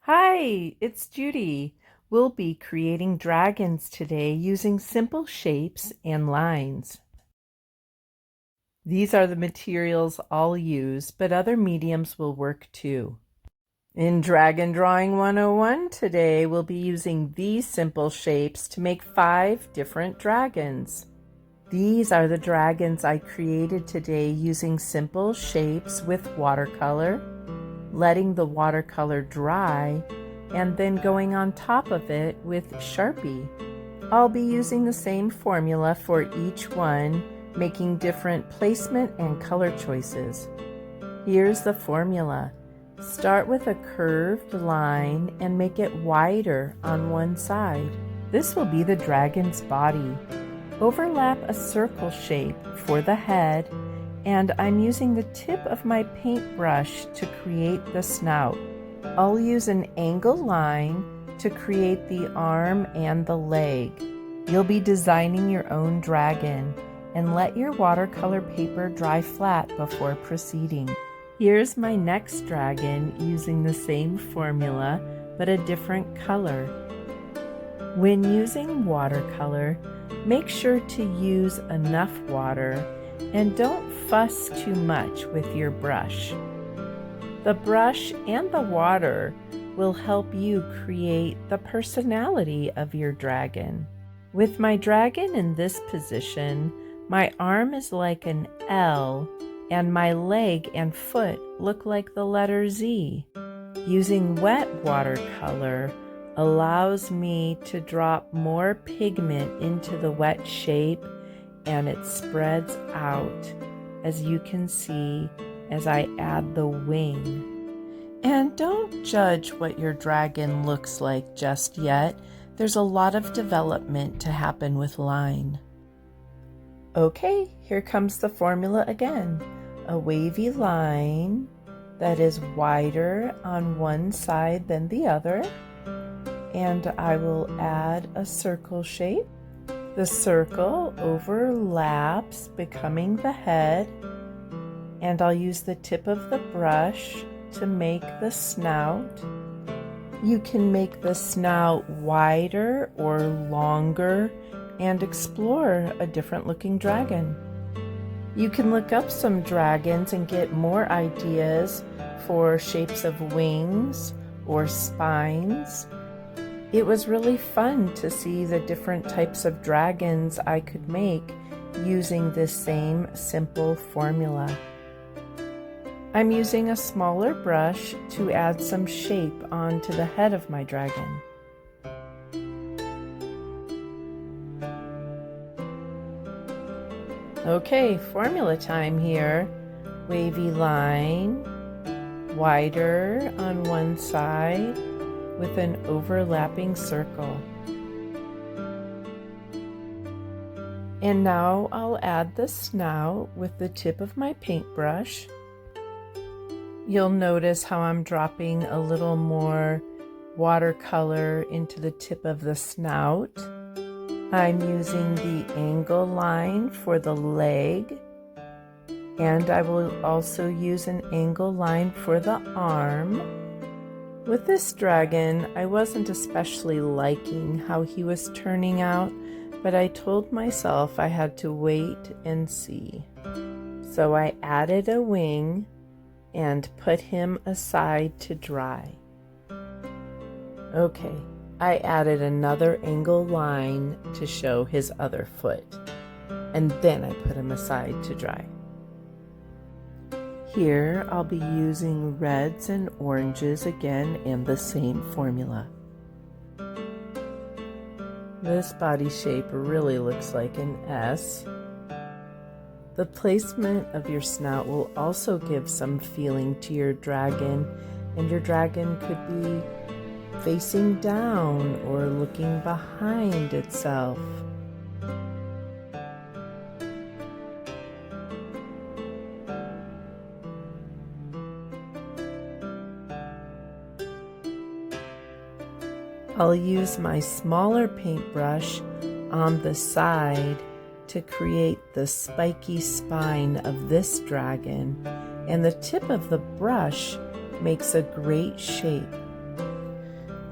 Hi, it's Judy. We'll be creating dragons today using simple shapes and lines. These are the materials I'll use, but other mediums will work too. In Dragon Drawing 101 today, we'll be using these simple shapes to make 5 different dragons. These are the dragons I created today using simple shapes with watercolor, letting the watercolor dry, and then going on top of it with Sharpie. I'll be using the same formula for each one, making different placement and color choices. Here's the formula. Start with a curved line and make it wider on one side. This will be the dragon's body. Overlap a circle shape for the head, and I'm using the tip of my paintbrush to create the snout. I'll use an angle line to create the arm and the leg. You'll be designing your own dragon, and let your watercolor paper dry flat before proceeding. Here's my next dragon using the same formula but a different color. When using watercolor, make sure to use enough water and don't fuss too much with your brush. The brush and the water will help you create the personality of your dragon. With my dragon in this position, my arm is like an L and my leg and foot look like the letter Z. Using wet watercolor allows me to drop more pigment into the wet shape, and it spreads out, as you can see as I add the wing. And don't judge what your dragon looks like just yet. There's a lot of development to happen with line. Okay, here comes the formula again. A wavy line that is wider on one side than the other, and I will add a circle shape. The circle overlaps, becoming the head, and I'll use the tip of the brush to make the snout. You can make the snout wider or longer and explore a different looking dragon. You can look up some dragons and get more ideas for shapes of wings or spines. It was really fun to see the different types of dragons I could make using this same simple formula. I'm using a smaller brush to add some shape onto the head of my dragon. Okay, formula time here. Wavy line, wider on one side with an overlapping circle. And now I'll add the snout with the tip of my paintbrush. You'll notice how I'm dropping a little more watercolor into the tip of the snout. I'm using the angle line for the leg, and I will also use an angle line for the arm. With this dragon, I wasn't especially liking how he was turning out, but I told myself I had to wait and see. So I added a wing and put him aside to dry. Okay, I added another angle line to show his other foot, and then I put him aside to dry. Here I'll be using reds and oranges again and the same formula. This body shape really looks like an S. The placement of your snout will also give some feeling to your dragon, and your dragon could be facing down or looking behind itself. I'll use my smaller paintbrush on the side to create the spiky spine of this dragon, and the tip of the brush makes a great shape.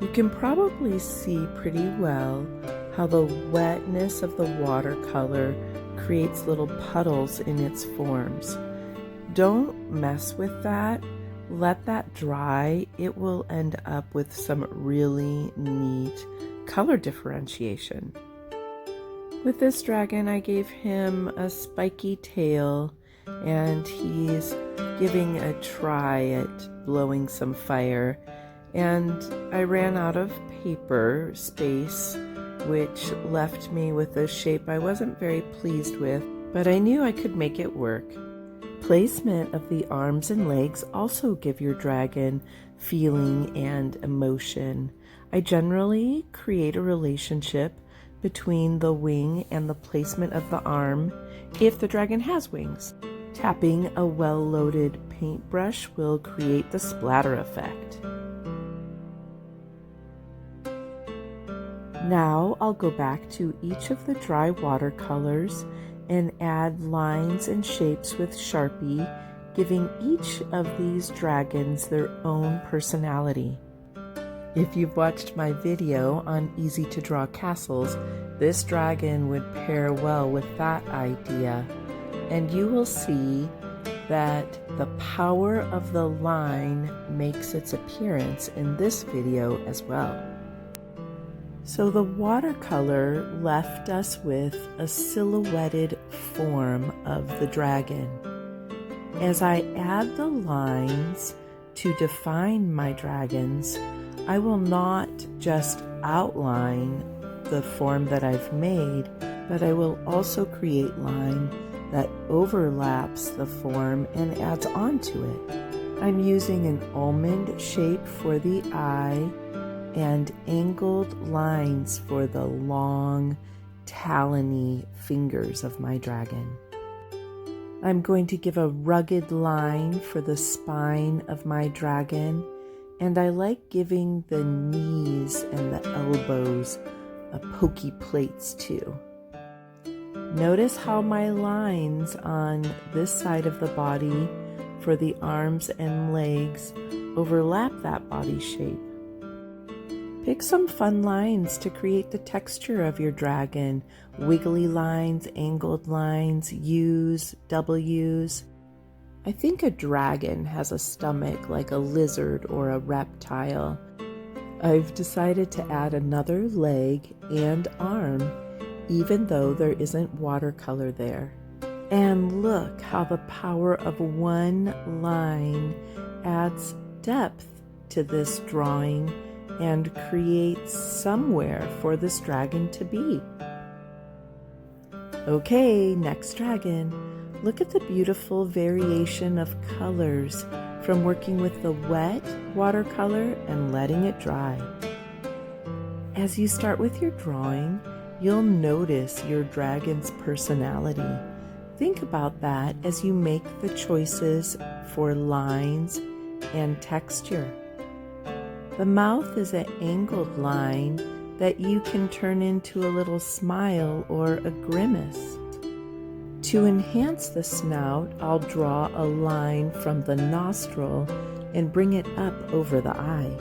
You can probably see pretty well how the wetness of the watercolor creates little puddles in its forms. Don't mess with that. Let that dry. It will end up with some really neat color differentiation. With this dragon, I gave him a spiky tail, and he's giving a try at blowing some fire. And I ran out of paper space, which left me with a shape I wasn't very pleased with, but I knew I could make it work. Placement of the arms and legs also give your dragon feeling and emotion. I generally create a relationship between the wing and the placement of the arm if the dragon has wings. Tapping a well-loaded paintbrush will create the splatter effect. Now I'll go back to each of the dry watercolors and add lines and shapes with Sharpie, giving each of these dragons their own personality. If you've watched my video on easy to draw castles, this dragon would pair well with that idea, and you will see that the power of the line makes its appearance in this video as well. So the watercolor left us with a silhouetted form of the dragon. As I add the lines to define my dragons, I will not just outline the form that I've made, but I will also create line that overlaps the form and adds on to it. I'm using an almond shape for the eye and angled lines for the long, talony fingers of my dragon. I'm going to give a rugged line for the spine of my dragon, and I like giving the knees and the elbows pokey plates too. Notice how my lines on this side of the body for the arms and legs overlap that body shape. Pick some fun lines to create the texture of your dragon. Wiggly lines, angled lines, U's, W's. I think a dragon has a stomach like a lizard or a reptile. I've decided to add another leg and arm, even though there isn't watercolor there. And look how the power of one line adds depth to this drawing and creates somewhere for this dragon to be. Okay, next dragon. Look at the beautiful variation of colors from working with the wet watercolor and letting it dry. As you start with your drawing, you'll notice your dragon's personality. Think about that as you make the choices for lines and texture. The mouth is an angled line that you can turn into a little smile or a grimace. To enhance the snout, I'll draw a line from the nostril and bring it up over the eye.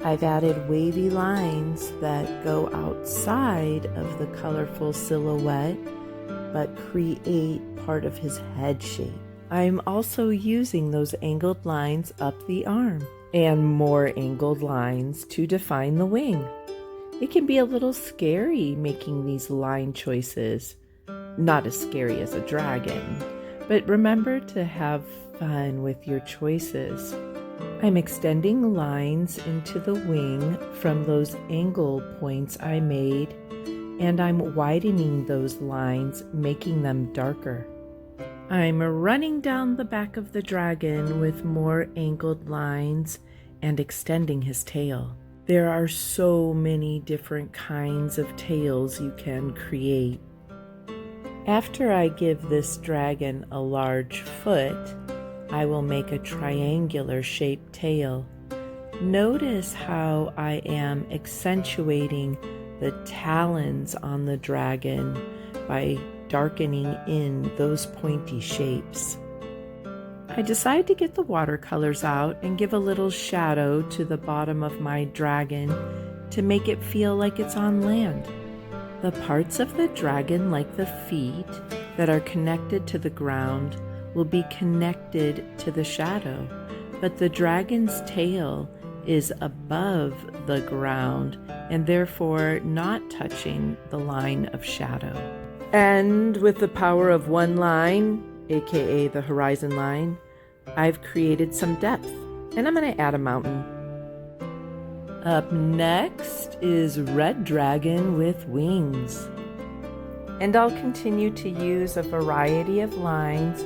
I've added wavy lines that go outside of the colorful silhouette but create part of his head shape. I'm also using those angled lines up the arm and more angled lines to define the wing. It can be a little scary making these line choices. Not as scary as a dragon, but remember to have fun with your choices. I'm extending lines into the wing from those angle points I made, and I'm widening those lines, making them darker. I'm running down the back of the dragon with more angled lines and extending his tail. There are so many different kinds of tails you can create. After I give this dragon a large foot, I will make a triangular shaped tail. Notice how I am accentuating the talons on the dragon by darkening in those pointy shapes. I decide to get the watercolors out and give a little shadow to the bottom of my dragon to make it feel like it's on land. The parts of the dragon, like the feet, that are connected to the ground will be connected to the shadow, but the dragon's tail is above the ground and therefore not touching the line of shadow. And with the power of one line, aka the horizon line, I've created some depth, and I'm going to add a mountain. Up next is Red Dragon with wings. And I'll continue to use a variety of lines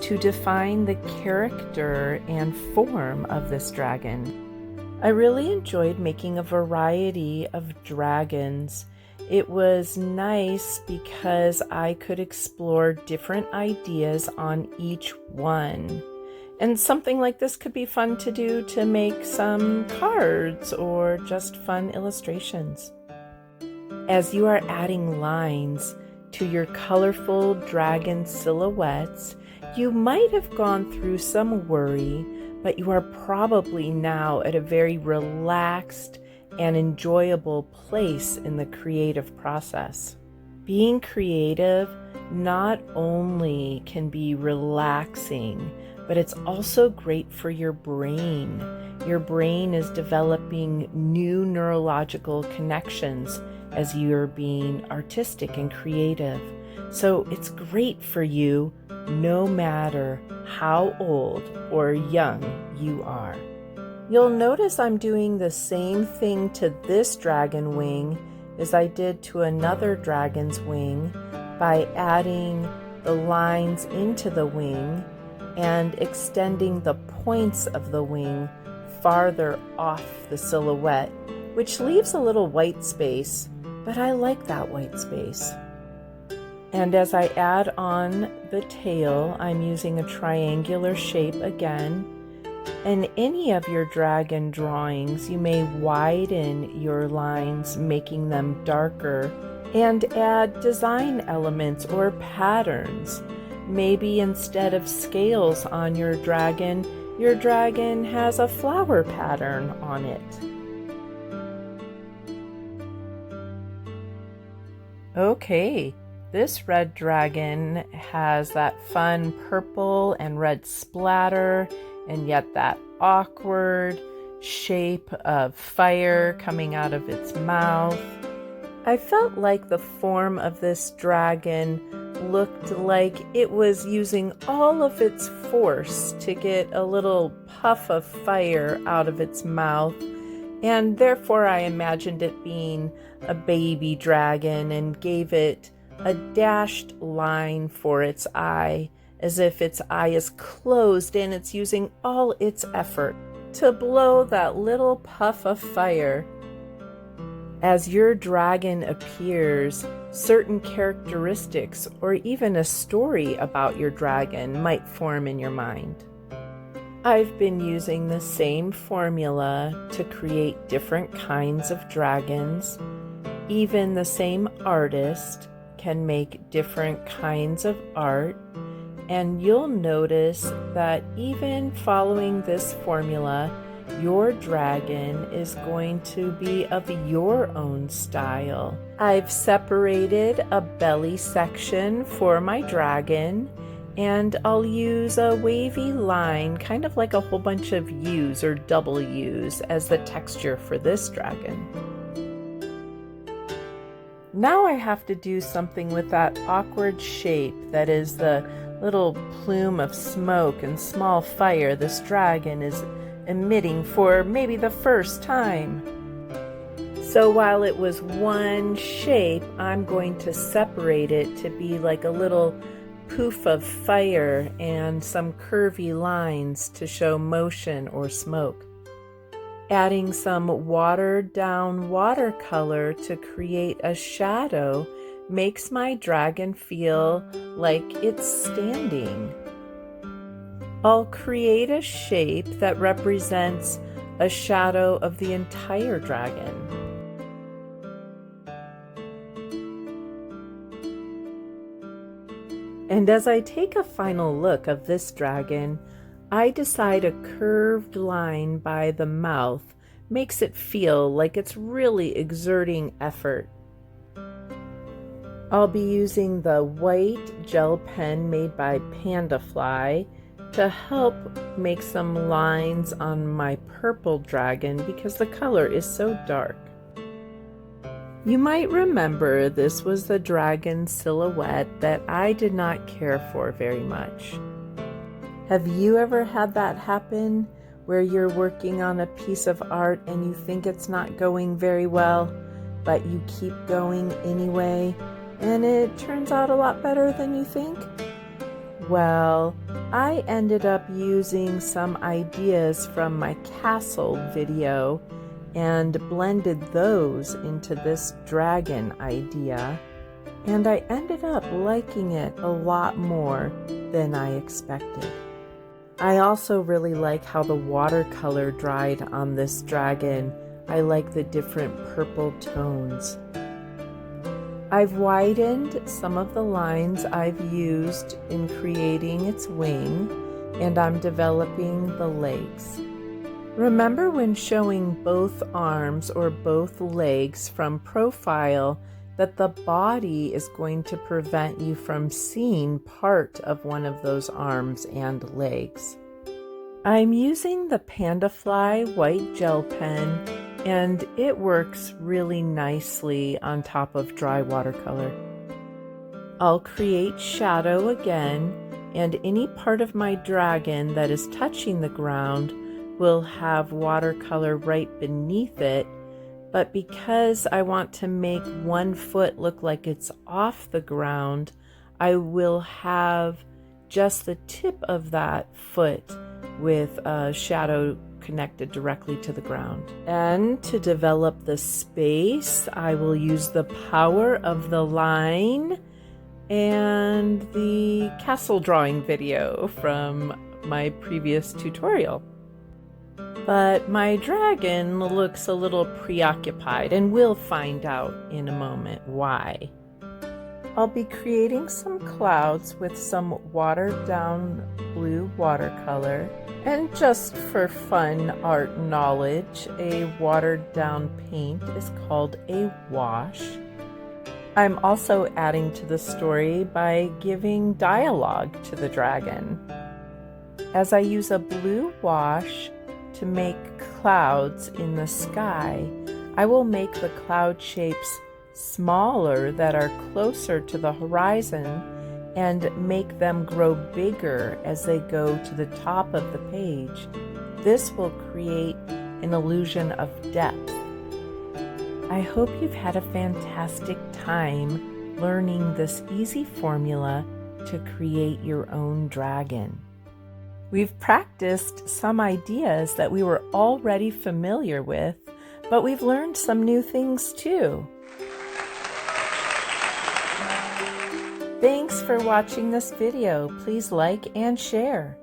to define the character and form of this dragon. I really enjoyed making a variety of dragons. It was nice because I could explore different ideas on each one. And something like this could be fun to do to make some cards or just fun illustrations. As you are adding lines to your colorful dragon silhouettes, you might have gone through some worry, but you are probably now at a very relaxed and enjoyable place in the creative process. Being creative not only can be relaxing, but it's also great for your brain. Your brain is developing new neurological connections as you're being artistic and creative. So it's great for you no matter how old or young you are. You'll notice I'm doing the same thing to this dragon wing as I did to another dragon's wing by adding the lines into the wing and extending the points of the wing farther off the silhouette, which leaves a little white space, but I like that white space. And as I add on the tail, I'm using a triangular shape again. In any of your dragon drawings, you may widen your lines, making them darker, and add design elements or patterns. Maybe instead of scales on your dragon has a flower pattern on it. Okay, this red dragon has that fun purple and red splatter, and yet that awkward shape of fire coming out of its mouth. I felt like the form of this dragon looked like it was using all of its force to get a little puff of fire out of its mouth, and therefore I imagined it being a baby dragon and gave it a dashed line for its eye, as if its eye is closed and it's using all its effort to blow that little puff of fire. As your dragon appears, certain characteristics or even a story about your dragon might form in your mind. I've been using the same formula to create different kinds of dragons. Even the same artist can make different kinds of art, and you'll notice that even following this formula, your dragon is going to be of your own style. I've separated a belly section for my dragon, and I'll use a wavy line, kind of like a whole bunch of U's or double U's, as the texture for this dragon. Now I have to do something with that awkward shape that is the little plume of smoke and small fire this dragon is emitting for maybe the first time. So while it was one shape, I'm going to separate it to be like a little poof of fire and some curvy lines to show motion or smoke. Adding some watered down watercolor to create a shadow makes my dragon feel like it's standing. I'll create a shape that represents a shadow of the entire dragon. And as I take a final look of this dragon, I decide a curved line by the mouth makes it feel like it's really exerting effort. I'll be using the white gel pen made by Pandafly to help make some lines on my purple dragon because the color is so dark. You might remember this was the dragon silhouette that I did not care for very much. Have you ever had that happen where you're working on a piece of art and you think it's not going very well, but you keep going anyway, and it turns out a lot better than you think? Well, I ended up using some ideas from my castle video and blended those into this dragon idea, and I ended up liking it a lot more than I expected. I also really like how the watercolor dried on this dragon. I like the different purple tones. I've widened some of the lines I've used in creating its wing, and I'm developing the legs. Remember when showing both arms or both legs from profile that the body is going to prevent you from seeing part of one of those arms and legs. I'm using the Pandafly white gel pen, and it works really nicely on top of dry watercolor. I'll create shadow again, and any part of my dragon that is touching the ground will have watercolor right beneath it, but because I want to make one foot look like it's off the ground, I will have just the tip of that foot with a shadow connected directly to the ground. And to develop the space, I will use the power of the line and the castle drawing video from my previous tutorial. But my dragon looks a little preoccupied, and we'll find out in a moment why. I'll be creating some clouds with some watered down blue watercolor, and just for fun art knowledge, a watered down paint is called a wash. I'm also adding to the story by giving dialogue to the dragon. As I use a blue wash to make clouds in the sky, I will make the cloud shapes smaller that are closer to the horizon and make them grow bigger as they go to the top of the page. This will create an illusion of depth. I hope you've had a fantastic time learning this easy formula to create your own dragon. We've practiced some ideas that we were already familiar with, but we've learned some new things too. Thanks for watching this video. Please like and share.